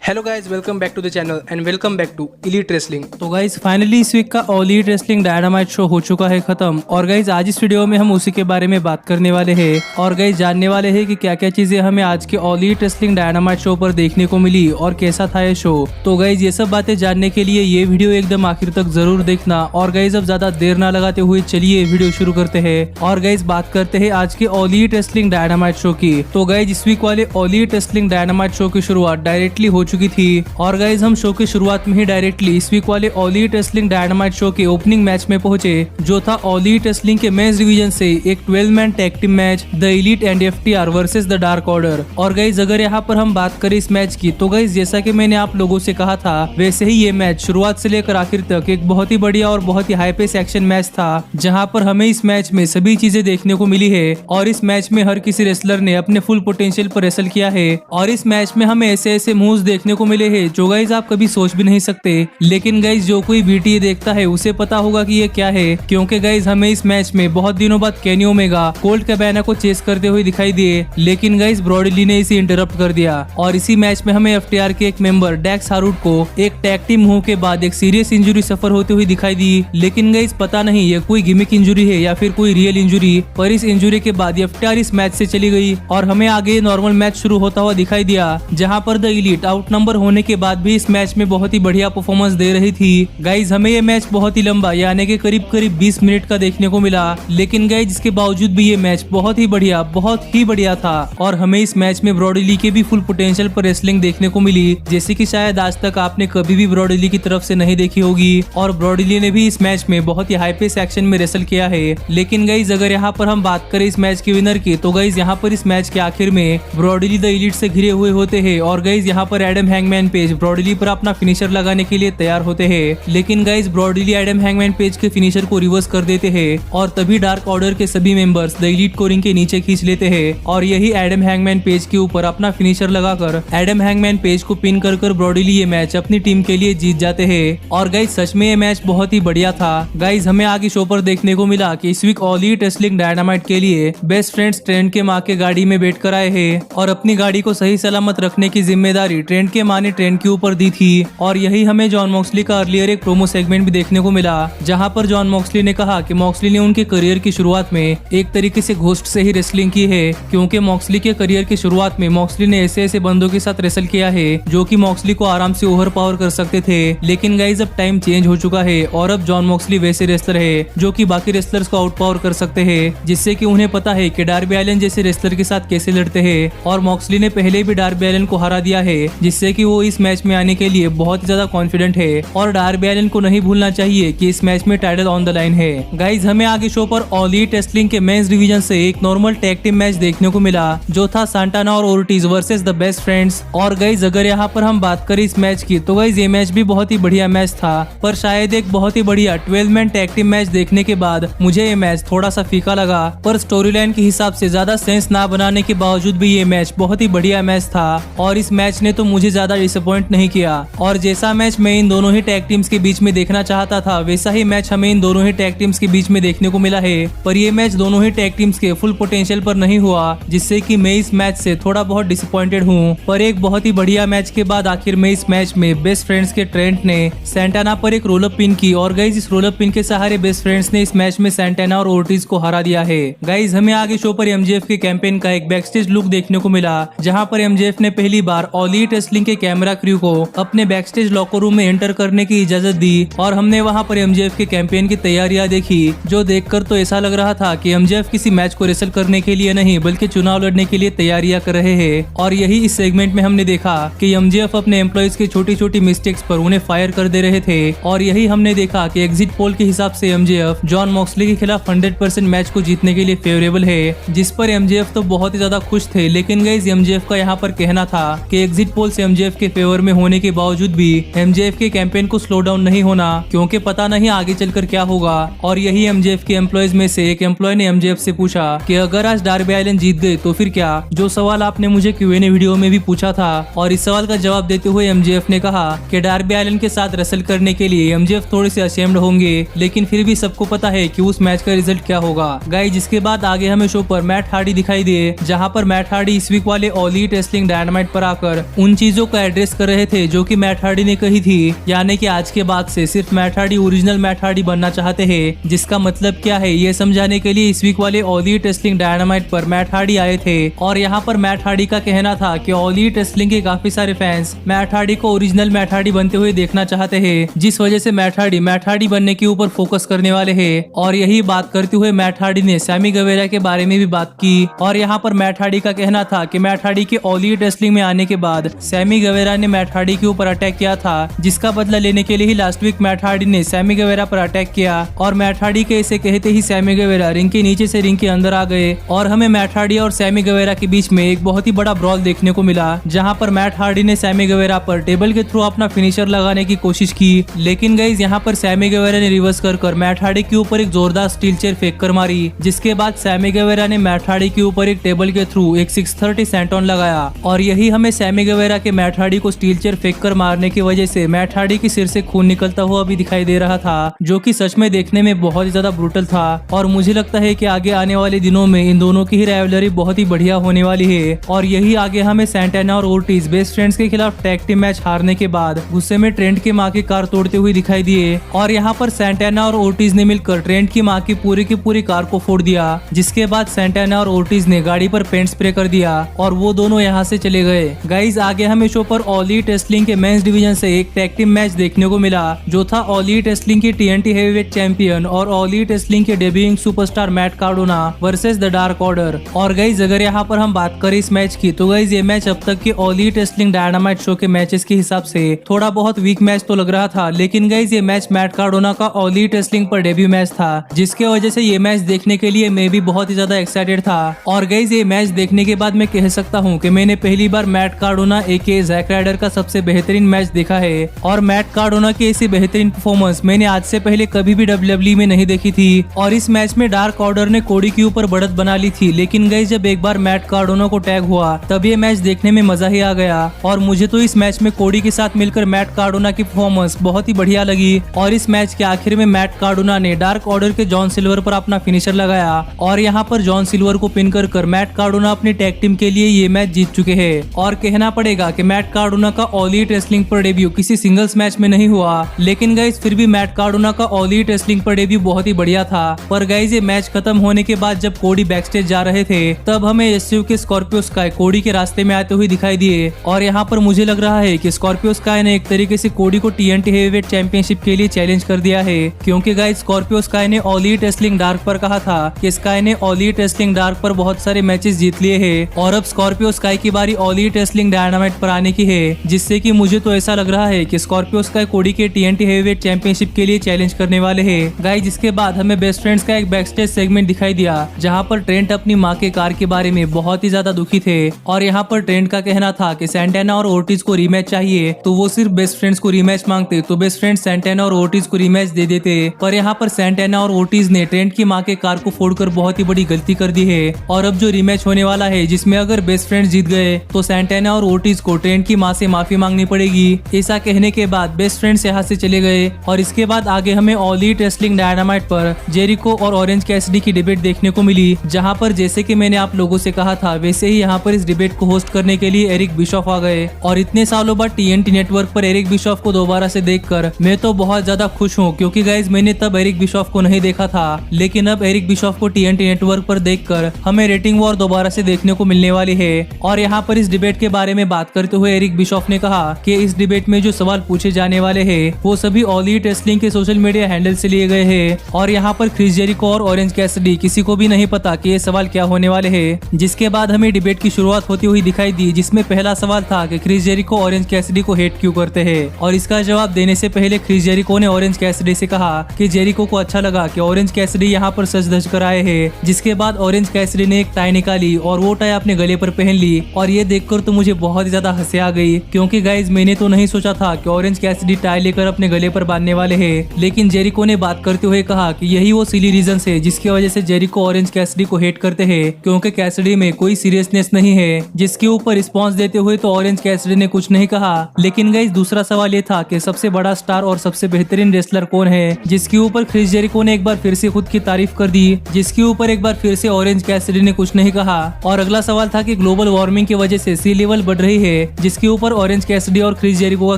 Hello guys, welcome back to the channel and welcome back to Elite Wrestling. तो guys finally इस week का All Elite Wrestling Dynamite show हो चुका है खत्म। और गाइज आज इस वीडियो में हम उसी के बारे में बात करने वाले हैं और गाइज जानने वाले हैं कि क्या क्या चीजें हमें आज के all Elite Wrestling Dynamite show पर देखने को मिली और कैसा था ये शो। तो गाइज ये सब बातें जानने के लिए ये वीडियो एकदम आखिर तक जरूर देखना। और गाइज अब ज्यादा देर ना लगाते हुए चलिए वीडियो शुरू करते हैं और गाइज बात करते हैं आज के all Elite Wrestling Dynamite show की। तो गाइज इस वीक वाले all Elite Wrestling Dynamite show की शुरुआत डायरेक्टली हो चुकी थी और गाइज हम शो की शुरुआत में ही डायरेक्टली इस वीक वाले all Elite Wrestling Dynamite show के ओपनिंग मैच में पहुंचे, जो था ऑल एलीट रेसलिंग के मेंस डिवीजन से एक 12 man tag team match the elite and FTR versus the dark order. और गाइज अगर यहाँ पर हम बात करें इस मैच की तो गाइज जैसा कि मैंने आप लोगों से कहा था वैसे ही ये मैच शुरुआत से लेकर आखिर तक एक बहुत ही बढ़िया और बहुत ही हाई पेस एक्शन मैच था, जहाँ पर हमें इस मैच में सभी चीजें देखने को मिली है और इस मैच में हर किसी रेसलर ने अपने फुल पोटेंशियल पर रेसल किया है। और इस मैच में हमें ऐसे ऐसे मूव्स देखने को मिले हैं जो गाइज आप कभी सोच भी नहीं सकते, लेकिन गाइज जो कोई बीटीए देखता है उसे पता होगा कि ये क्या है, क्योंकि गाइज हमें इस मैच में बहुत दिनों बाद केनी ओमेगा कोल्ट कैबाना को चेस करते हुए दिखाई दिए, लेकिन गाइज ब्रॉडी ली ने इसे इंटरप्ट कर दिया। और इसी मैच में हमें एफटीआर के एक मेंबर डैक्स हारूट को एक टैग टीम मूव के बाद एक सीरियस इंजरी सफर होते हुए दिखाई दी, लेकिन गाइज पता नहीं ये कोई गिमिक इंजरी है या फिर कोई रियल इंजरी, पर इस इंजरी के बाद एफटीआर इस मैच से चली गई और हमें आगे नॉर्मल मैच शुरू होता हुआ दिखाई दिया, जहां पर द एलीट आउट नंबर होने के बाद भी इस मैच में बहुत ही बढ़िया परफॉर्मेंस दे रही थी। गाइज हमें ये मैच बहुत ही लंबा यानी कि करीब 20 मिनट का देखने को मिला, लेकिन गाइज इसके बावजूद भी ये मैच बहुत ही बढ़िया था और हमें इस मैच में ब्रॉडी ली के भी फुल पोटेंशियल पर रेसलिंग देखने को मिली, जैसे कि शायद आज तक आपने कभी भी ब्रॉडी ली की तरफ से नहीं देखी होगी। और ब्रॉडी ली ने भी इस मैच में बहुत ही हाई पेस एक्शन में रेसल किया है। लेकिन गाइज अगर यहाँ पर हम बात करें इस मैच के विनर की तो गाइज यहाँ पर इस मैच के आखिर में ब्रॉडी ली द एलीट से घिरे हुए होते हैं और गाइज यहाँ पर एडम हैंगमैन पेज ब्रॉडी ली पर अपना फिनिशर लगाने के लिए तैयार होते हैं, लेकिन गाइज ब्रॉडी ली एडम हैंगमैन पेज के फिनिशर को रिवर्स कर देते हैं और तभी डार्क ऑर्डर के सभी मेंबर्स द एलीट को रिंग के नीचे खींच लेते हैं और यही एडम हैंगमैन पेज के ऊपर अपना फिनिशर लगाकर एडम हैंगमैन पेज को पिन कर ब्रॉडी ली ये मैच अपनी टीम के लिए जीत जाते हैं। और गाइज सच में ये मैच बहुत ही बढ़िया था। गाइज हमें आगे शो पर देखने को मिला कि इस week All Elite Wrestling Dynamite के लिए बेस्ट फ्रेंड्स ट्रेंड के माँ के गाड़ी में बैठ कर आए हैं और अपनी गाड़ी को सही सलामत रखने की जिम्मेदारी ट्रेंड के माँ ने ट्रेंड के ऊपर दी थी। और यही हमें जॉन मॉक्सली का अर्लियर एक प्रोमो सेगमेंट भी देखने को मिला, जहां पर जॉन मॉक्सली ने कहा कि मॉक्सली ने उनके करियर की शुरुआत में एक तरीके से घोस्ट से ही रेसलिंग की है, क्योंकि मॉक्सली के करियर की शुरुआत में मॉक्सली ने ऐसे ऐसे बंदों के साथ रेसल किया है जो कि मॉक्सली को आराम से ओवर पावर कर सकते थे। लेकिन गाइज अब टाइम चेंज हो चुका है और अब जॉन मॉक्सली वैसे रेसलर है जो कि बाकी रेसलर्स को आउट पावर कर सकते हैं, जिससे कि उन्हें पता है कि डार्बी एलन जैसे रेसलर के साथ कैसे लड़ते हैं। और मॉक्सली ने पहले भी डार्बी एलन को हरा दिया है, जिससे कि वो इस मैच में आने के लिए बहुत ज्यादा कॉन्फिडेंट है। और डार्बी एलन को नहीं भूलना चाहिए कि इस मैच में टाइटल ऑन द लाइन है। गाइज हमें आगे शो पर ऑल एलीट रेसलिंग के मेंस डिवीजन से एक नॉर्मल टैग टीम मैच देखने को मिला, जो था सांटाना और ओर्टिज वर्सेस द बेस्ट फ्रेंड्स। और गाइज अगर यहाँ पर हम बात करें इस मैच की तो गाइज ये मैच भी बहुत ही बढ़िया मैच था, पर शायद एक बहुत ही बढ़िया 12 मैन टैग टीम मैच देखने के बाद मुझे ये मैच थोड़ा सा फीका लगा, पर स्टोरी लाइन के हिसाब से ज्यादा सेंस ना बनाने के बावजूद भी ये मैच बहुत ही बढ़िया मैच था और इस मैच ने तो मुझे ज्यादा डिसअपॉइंट नहीं किया। और जैसा मैच मैं इन दोनों ही टैग टीम्स के बीच में देखना चाहता था वैसा ही मैच हमें इन दोनों ही टैग टीम्स के बीच में देखने को मिला है, पर ये मैच दोनों ही टैग टीम्स के फुल पोटेंशियल पर नहीं हुआ, जिससे कि मैं इस मैच से थोड़ा बहुत डिसअपॉइंटेड हूँ। पर एक बहुत ही बढ़िया मैच के बाद आखिर में इस मैच में बेस्ट फ्रेंड्स के ट्रेंट ने सैंटाना पर एक रोल अप पिन की और गाइज इस रोल अप पिन के सहारे बेस्ट फ्रेंड्स ने इस मैच में सैंटाना और ओर्टिज को हरा दिया है। गाइज हमें आगे शो पर एमजेएफ के कैंपेन का एक बैकस्टेज लुक देखने को मिला, जहाँ पर एमजेएफ ने पहली बार ऑल एलीट रेसलिंग के कैमरा क्रू को अपने बैकस्टेज लॉकर रूम में एंटर करने की इजाजत दी और हमने वहां पर एमजेएफ के कैंपेन की तैयारियां देखी, जो देखकर तो ऐसा लग रहा था कि एमजेएफ किसी मैच को रेसल करने के लिए नहीं बल्कि चुनाव लड़ने के लिए तैयारियां कर रहे हैं। और यही इस सेगमेंट में हमने देखा कि एमजेएफ अपने एम्प्लॉइज की छोटी छोटी मिस्टेक्स पर उन्हें फायर कर दे रहे थे। और यही हमने देखा कि एग्जिट पोल के हिसाब से एमजेएफ जॉन मॉक्सली के खिलाफ 100% मैच को जीतने के लिए फेवरेबल है, जिस पर एमजेएफ तो बहुत ही ज्यादा खुश थे। लेकिन गाइस एमजेएफ का यहाँ पर कहना था कि एग्जिट पोल से एमजेएफ के फेवर में होने के बावजूद भी एमजेएफ के कैंपेन को स्लो डाउन नहीं होना, क्योंकि पता नहीं आगे चलकर क्या होगा। और यही एमजेएफ के एम्प्लॉइज में से एक एम्प्लॉय ने एमजेएफ से पूछा कि अगर आज डार्बी एलन जीत गए तो फिर क्या, जो सवाल आपने मुझे क्यूएनए वीडियो में भी पूछा था। और इस सवाल का जवाब देते हुए एमजेएफ ने कहा कि डार्बी एलन के साथ रेसल करने के लिए एमजेएफ थोड़े से अशेम्ड होंगे, लेकिन फिर भी सबको पता है कि उस मैच का रिजल्ट क्या होगा। गाइस जिसके बाद आगे हमें शो पर मैट हार्डी दिखाई दिए, जहां पर मैट हार्डी इस वीक वाले ऑल एलीट रेसलिंग डायनामाइट पर आकर उन चीजों चीजों को एड्रेस कर रहे थे जो कि मैट हार्डी ने कही थी, यानी कि आज के बाद से सिर्फ Matt Hardy original Matt Hardy बनना चाहते हैं। जिसका मतलब क्या है ये समझाने के लिए इस वीक वाले ऑल एलीट रेसलिंग डायनामाइट पर मैट हार्डी आए थे और यहाँ पर मैट हार्डी का कहना था कि ऑल एलीट रेसलिंग के काफी सारे फैंस मैट हार्डी को ओरिजिनल मैट हार्डी बनते हुए देखना चाहते हैं, जिस वजह से मैट हार्डी बनने के ऊपर फोकस करने वाले हैं। और यही बात करते हुए मैट हार्डी ने सैमी गवेरा के बारे में भी बात की और यहाँ पर मैट हार्डी का कहना था कि मैट हार्डी के ऑल एलीट रेसलिंग में आने के बाद सैमी गवेरा ने मैट हार्डी के ऊपर अटैक किया था, जिसका बदला लेने के लिए ही लास्ट वीक मैट हार्डी ने सैमी गवेरा पर अटैक किया और मैट हार्डी के इसे कहते ही सैमी गवेरा रिंग के नीचे से रिंग के अंदर आ गए और हमें मैट हार्डी और सैमी गवेरा के बीच में एक बहुत ही बड़ा ब्रॉल देखने को मिला, जहां पर मैट हार्डी ने सैमी गवेरा पर टेबल के थ्रू अपना फिनिशर लगाने की कोशिश की, लेकिन गाइस यहाँ पर सैमी गवेरा ने रिवर्स कर मैट हार्डी के ऊपर एक जोरदार स्टील चेयर फेंक कर मारी, जिसके बाद सैमी गवेरा ने मैट हार्डी के ऊपर एक टेबल के थ्रू एक 630 सेंटोन लगाया और यही हमें सैमी गवेरा के मैट हार्डी को स्टील चेयर फेंक कर मारने की वजह से मैट हार्डी के सिर से खून निकलता हुआ भी दिखाई दे रहा था, जो कि सच में देखने में बहुत ही ज्यादा ब्रूटल था। और मुझे लगता है कि आगे आने वाले दिनों में इन दोनों की ही राइवलरी बहुत ही बढ़िया होने वाली है और यही आगे हमें सैंटाना और ओर्टिज बेस्ट फ्रेंड्स के खिलाफ टैग टीम मैच हारने के बाद गुस्से में ट्रेंट के माँ की कार तोड़ते हुए दिखाई दिए और यहाँ पर सैंटाना और ओर्टिज ने मिलकर ट्रेंट की माँ की पूरी कार को फोड़ दिया, जिसके बाद सैंटाना और ओर्टिज ने गाड़ी पर पेंट स्प्रे कर दिया और वो दोनों यहाँ से चले गए। गाइज आगे हमें शो पर ऑल एलीट रेसलिंग के मेंस डिवीजन से एक टैग टीम मैच देखने को मिला, जो था ऑल एलीट रेसलिंग के TNT हेवीवेट चैंपियन और ऑल एलीट रेसलिंग के debuting superstar Matt Cardona versus the dark order. और गाइज अगर यहाँ पर हम बात करें इस मैच की तो गाइज ये मैच अब तक के all Elite Wrestling Dynamite show के मैचेस के हिसाब से थोड़ा बहुत वीक मैच तो लग रहा था, लेकिन गाइज ये मैच मैट कार्डोना का ऑल एलीट रेसलिंग पर डेब्यू मैच था, जिसके वजह से ये मैच देखने के लिए मैं भी बहुत ही ज्यादा एक्साइटेड था। और गाइज ये मैच देखने के बाद मैं कह सकता हूँ कि मैंने पहली बार मैट कार्डोना एके जैक राइडर का सबसे बेहतरीन मैच देखा है और मैट कार्डोना की ऐसी बेहतरीन परफॉर्मेंस मैंने आज से पहले कभी भी WWE में नहीं देखी थी। और इस मैच में डार्क ऑर्डर ने कोडी के ऊपर बढ़त बना ली थी, लेकिन गाइस जब एक बार मैट कार्डोना को टैग हुआ तब ये मैच देखने में मजा ही आ गया और मुझे तो इस मैच में कोडी के साथ मिलकर मैट कार्डोना की परफॉर्मेंस बहुत ही बढ़िया लगी। और इस मैच के आखिर में मैट कार्डोना ने डार्क ऑर्डर के जॉन सिल्वर पर अपना फिनिशर लगाया और यहाँ पर जॉन सिल्वर को पिन कर मैट कार्डोना अपनी टैग टीम के लिए ये मैच जीत चुके हैं। और कहना पड़ेगा कि मैट कार्डोना का ऑल एलीट रेसलिंग पर डेब्यू किसी सिंगल्स मैच में नहीं हुआ, लेकिन गाइस फिर भी मैट कार्डोना का ऑल एलीट रेसलिंग पर डेब्यू बहुत ही बढ़िया था। पर गाइस ये मैच खत्म होने के बाद जब कोडी बैकस्टेज जा रहे थे तब हमें एसयू के स्कॉर्पियो स्काई कोडी के रास्ते में आते हुए दिखाई दिए और यहाँ पर मुझे लग रहा है कि स्कॉर्पियो स्काई ने एक तरीके से कोडी को TNT हेवीवेट चैंपियनशिप के लिए चैलेंज कर दिया है, क्योंकि गाइस स्कॉर्पियो स्काई ने ऑल एलीट रेसलिंग डार्क पर कहा था कि स्काई ने ऑल एलीट रेसलिंग डार्क पर बहुत सारे मैचेस जीत लिए हैं और अब स्कॉर्पियो स्काई की बारी ऑल एलीट रेसलिंग डायनामाइट पर आने की है, जिससे कि मुझे तो ऐसा लग रहा है कि स्कॉर्पियो स्काई कोडी के TNT हेवीवेट चैंपियनशिप के लिए चैलेंज करने वाले हैं। गाइस जिसके बाद हमें बेस्ट फ्रेंड्स का एक बैकस्टेज सेगमेंट दिखाई दिया जहां पर ट्रेंट अपनी मां के कार के बारे में बहुत ही ज्यादा दुखी थे और यहां पर ट्रेंट का कहना था कि सैंटाना और ओर्टिज को रीमैच चाहिए तो वो सिर्फ बेस्ट फ्रेंड्स को रीमैच मांगते तो बेस्ट फ्रेंड्स सैंटाना और ओर्टिज को रीमैच दे देते, पर यहाँ पर सैंटाना और ओर्टिज ने ट्रेंट की मां के कार को फोड़कर बहुत ही बड़ी गलती कर दी है और अब जो रीमैच होने वाला है जिसमें अगर बेस्ट फ्रेंड्स जीत गए तो सैंटाना और ओर्टिज को ट्रेंट की मां से माफी मांगनी पड़ेगी। ऐसा कहने के बाद बेस्ट फ्रेंड्स यहाँ से चले गए और इसके बाद आगे हमें ऑल एलीट रेसलिंग डायनामाइट पर जेरिको और ऑरेंज कैसिडी की डिबेट देखने को मिली, जहां पर जैसे कि मैंने आप लोगों से कहा था वैसे ही यहाँ पर इस डिबेट को होस्ट करने के लिए एरिक बिशॉफ आ गए और इतने सालों बाद TNT नेटवर्क पर एरिक बिशॉफ को दोबारा से देखकर मैं तो बहुत ज्यादा खुश हूँ, क्योंकि गाइज मैंने तब एरिक बिशॉफ को नहीं देखा था, लेकिन अब एरिक बिशॉफ को TNT नेटवर्क पर देखकर हमें रेटिंग वॉर दोबारा से देखने को मिलने वाली है। और यहाँ पर इस डिबेट के बारे में बात करते हुए एरिक बिशॉफ ने कहा कि इस डिबेट में जो सवाल पूछे जाने वाले हैं वो सभी ऑल एलीट रेसलिंग के सोशल मीडिया हैंडल से लिए गए हैं और यहाँ पर क्रिस जेरिको और ऑरेंज कैसिडी किसी को भी नहीं पता कि ये सवाल क्या होने वाले हैं। जिसके बाद हमें डिबेट की शुरुआत होती हुई दिखाई दी, जिसमें पहला सवाल था कि क्रिस जेरिको ऑरेंज कैसिडी को हेट क्यों करते हैं और इसका जवाब देने से पहले क्रिस जेरिको ने ऑरेंज कैसिडी से कहा कि जेरिको को अच्छा लगा कि ऑरेंज कैसिडी यहाँ पर सज धज कर आए हैं। जिसके बाद ऑरेंज कैसिडी ने एक टाई निकाली और वो टाई अपने गले पर पहन ली और ये देखकर तो मुझे बहुत ही ज्यादा हंसी आ गई, क्योंकि गाइज मैंने तो नहीं सोचा था कि ऑरेंज कैसिडी टाई लेकर अपने गले पर बांधने वाले हैं, लेकिन जेरिको ने बात करते हुए कहा कि यही वो सिली रीजन है जिसकी वजह से जेरिको ऑरेंज कैसिडी को हेट करते हैं, क्योंकि कैसिडी में कोई सीरियसनेस नहीं है। जिसके ऊपर रिस्पॉन्स देते हुए तो ऑरेंज कैसिडी ने कुछ नहीं कहा, लेकिन गाइज दूसरा सवाल ये था कि सबसे बड़ा स्टार और सबसे बेहतरीन रेसलर कौन है, जिसके ऊपर क्रिस जेरिको ने एक बार फिर से खुद की तारीफ कर दी, जिसके ऊपर एक बार फिर से ऑरेंज कैसिडी ने कुछ नहीं कहा। और अगला सवाल था कि ग्लोबल वार्मिंग की वजह से सी लेवल बढ़ रही है जिसके ऊपर ऑरेंज कैसिडी और क्रिस जेरिको का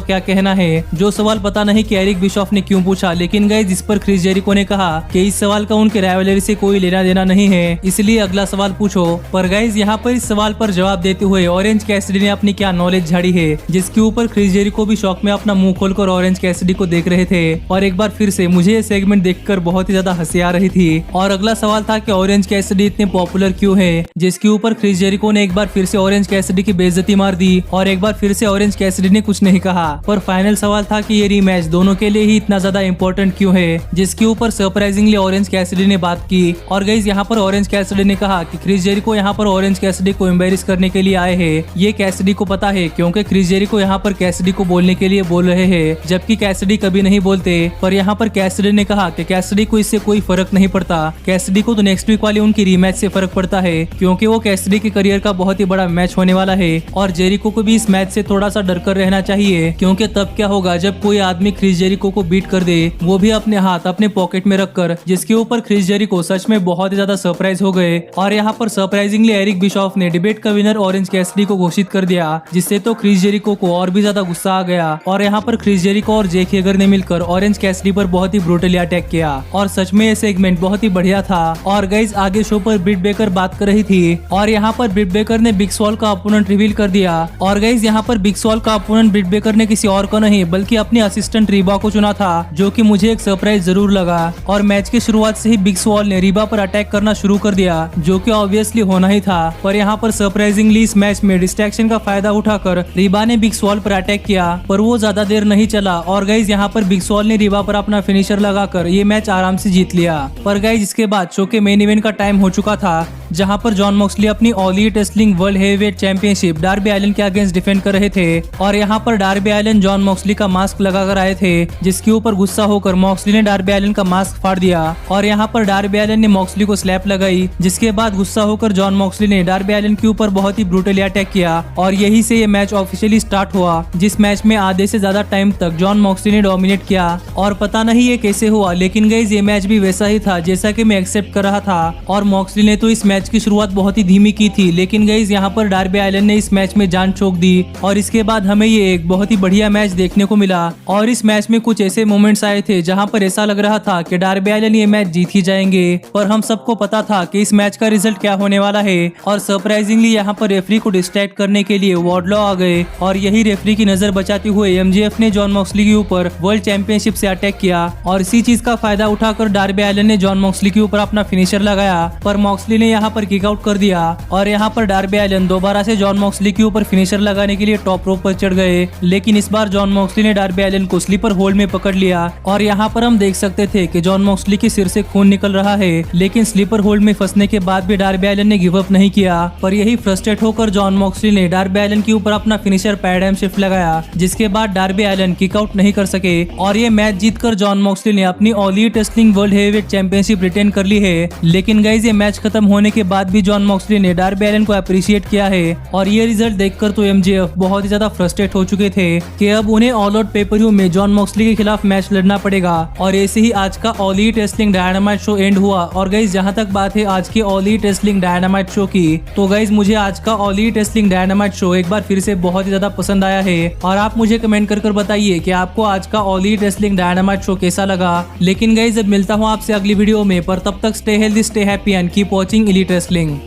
क्या कहना है। जो सवाल पता नहीं कि एरिक बिशॉफ ने क्यों पूछा, लेकिन गाइस इस पर क्रिस जेरिको ने कहा कि इस सवाल का उनके राइवलरी से कोई लेना देना नहीं है, इसलिए अगला सवाल पूछो। पर गाइस यहाँ पर इस सवाल पर जवाब देते हुए ऑरेंज कैसिडी ने अपनी क्या नॉलेज झाड़ी है, जिसके ऊपर क्रिस जेरिको भी शौक में अपना मुंह खोलकर ऑरेंज कैसिडी को देख रहे थे। और एक बार फिर से मुझे ये सेगमेंट देखकर बहुत ही ज्यादा हंसी आ रही थी। और अगला सवाल था कि ऑरेंज कैसिडी इतने पॉपुलर क्यों है, जिसके ऊपर क्रिस जेरिको ने एक बार फिर से ऑरेंज कैसिडी की बेइज्जती मार दी और एक बार फिर से ऑरेंज कैसिडी ने कुछ नहीं कहा। पर फाइनल सवाल था कि ये रीमैच दोनों के लिए ही इतना ज्यादा इंपॉर्टेंट क्यों है, जिसके ऊपर सरप्राइजिंगली ऑरेंज कैसिडी ने बात की। और गाइस यहाँ पर ऑरेंज कैसिडी ने कहा कि क्रिस जेरिको यहाँ पर ऑरेंज कैसिडी को एम्बेरस करने के लिए आए हैं। ये कैसिडी को पता है क्योंकि क्रिस जेरिको यहाँ पर कैसिडी को बोलने के लिए बोल रहे हैं, जबकि कैसिडी कभी नहीं बोलते। पर यहाँ पर कैसिडी ने कहा कि कैसिडी को इससे कोई फर्क नहीं पड़ता, कैसिडी को तो नेक्स्ट वीक वाली उनकी रीमैच से फर्क पड़ता है, क्योंकि वो कैसिडी के करियर का बहुत ही बड़ा मैच होने वाला है। और जेरिको को भी इस मैच से थोड़ा सा डर कर रहना चाहिए, क्योंकि तब क्या होगा जब कोई आदमी क्रिस जेरिको को बीट कर दे, वो भी अपने हाथ अपने पॉकेट में रखकर, जिसके ऊपर क्रिस जेरिको सच में बहुत ही ज्यादा सरप्राइज हो गए। और यहाँ पर सरप्राइजिंगली एरिक बिशॉफ ने डिबेट का विनर ऑरेंज कैसिडी को घोषित कर दिया, जिससे तो क्रिस जेरिको को और भी ज्यादा गुस्सा आ गया। और यहाँ पर क्रिस जेरिको और जैक हेगर ने मिलकर ऑरेंज कैसिडी पर बहुत ही ब्रूटली अटैक किया और सच में ये सेगमेंट बहुत ही बढ़िया था। और गाइस आगे शो पर ब्रिट बेकर बात कर रही थी और यहाँ पर ब्रिट बेकर ने बिग स्वॉल का अपोनेंट रिवील कर दिया। और गाइस यहाँ पर बिग स्वॉल का अपोनेंट ब्रिट बेकर ने किसी और को नहीं बल्कि अपनी असिस्टेंट रीबा को चुना था, जो कि मुझे एक सरप्राइज जरूर लगा। और मैच की शुरुआत से ही बिग स्वॉल ने रीबा पर अटैक करना शुरू कर दिया, जो कि ऑब्वियसली होना ही था। पर यहाँ पर सरप्राइजिंगली इस मैच में डिस्ट्रैक्शन का फायदा उठाकर रीबा ने बिग स्वॉल पर अटैक किया, पर वो ज्यादा देर नहीं चला। और गाइस यहाँ पर बिग स्वॉल ने रीबा पर अपना फिनिशर लगाकर ये मैच आराम से जीत लिया। पर गाइस इसके बाद शो के मेन इवेंट का टाइम हो चुका था, जहां पर जॉन मॉक्सली अपनी All Elite Wrestling world heavyweight championship Darby Allin के अगेंस्ट डिफेंड कर रहे थे। और यहाँ पर डार्बी एलिन जॉन मॉक्सली का मास्क लगाकर आए थे, जिसके ऊपर गुस्सा होकर मॉक्सली ने डार्बी एलिन का मास्क फाड़ दिया। और यहाँ पर डार्बी एलिन ने मॉक्सली को स्लैप लगाई, जिसके बाद गुस्सा होकर जॉन मॉक्सली ने डार्बी एलिन के ऊपर बहुत ही ब्रूटली अटैक किया। और यही से ये मैच ऑफिशियली स्टार्ट हुआ, जिस मैच में आधे से ज्यादा टाइम तक जॉन मॉक्सली ने डोमिनेट किया। और पता नहीं ये कैसे हुआ, लेकिन गाइस ये मैच भी वैसा ही था जैसा कि मैं एक्सेप्ट कर रहा था। और मॉक्सली ने तो इस मैच की शुरुआत बहुत ही धीमी की थी, लेकिन गाइस यहाँ पर डार्बी एलिन ने इस मैच में जान छोक दी। और इसके बाद हमें ये एक बहुत ही बढ़िया मैच देखने को मिला। और इस मैच में कुछ ऐसे मोमेंट्स आए थे जहाँ पर ऐसा लग रहा था कि डार्बी एलिन ये मैच जीत ही जाएंगे, पर हम सबको पता था कि इस मैच का रिजल्ट क्या होने वाला है। और सरप्राइजिंगली यहाँ पर रेफरी को डिस्ट्रैक्ट करने के लिए वार्डलॉ आ गए, और यही रेफरी की नजर बचाते हुए एमजेएफ ने जॉन मॉक्सली के ऊपर वर्ल्ड चैंपियनशिप से अटैक किया। और इसी चीज का फायदा उठाकर डार्बी एलिन ने जॉन मॉक्सली के ऊपर अपना फिनिशर लगाया, पर मॉक्सली ने यहाँ पर किक आउट कर दिया। और यहाँ पर डार्बी एलिन दोबारा से जॉन मॉक्सली के ऊपर फिनिशर लगाने के लिए टॉप रोप पर चढ़ गए, लेकिन इस बार जॉन मॉक्सली ने डार्बी एलिन को स्लीपर होल्ड में पकड़ लिया। और यहाँ पर हम देख सकते थे कि जॉन मॉक्सली के सिर से खून निकल रहा है, लेकिन स्लीपर होल्ड में फंसने के बाद भी डार्बी एलिन ने गिव अप नहीं किया। पर यही फ्रस्ट्रेट होकर जॉन मॉक्सली ने डार्बी एलिन के ऊपर अपना फिनिशर पैराडाइम शिफ्ट लगाया, जिसके बाद डार्बी एलिन किक आउट नहीं कर सके। और ये मैच जीतकर जॉन मॉक्सली ने अपनी All Elite Wrestling world heavyweight championship retain कर ली है। लेकिन गाइस ये मैच खत्म होने के बाद भी जॉन मॉक्सली ने डार्बी एलिन को अप्रिशिएट किया है। और ये रिजल्ट देखकर तो एमजेएफ बहुत ही ज्यादा फ्रस्ट्रेट हो चुके थे कि अब उन्हें ऑल आउट पेपर-व्यू में जॉन मॉक्सली के खिलाफ मैच लड़ना पड़ेगा। और ऐसे ही आज का All Elite Wrestling Dynamite show and हुआ। और गाइस जहां तक बात है आज के all Elite Wrestling Dynamite show की, तो गाइस मुझे आज का All Elite Wrestling Dynamite show एक बार फिर से बहुत ही ज्यादा पसंद आया है। और आप मुझे कमेंट कर बताइए कि आपको आज का All Elite Wrestling Dynamite show कैसा लगा। लेकिन गाइस अब मिलता हूँ आपसे अगली वीडियो में, पर तब तक stay healthy, stay happy and keep watching elite wrestling.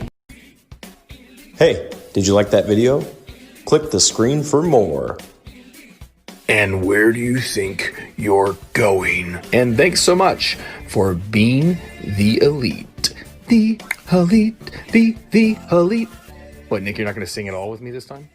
Hey, did you like that video? Click the screen for more. And where do you think you're going? And thanks so much for being the elite. The elite, the elite. What, Nick, you're not going to sing it all with me this time?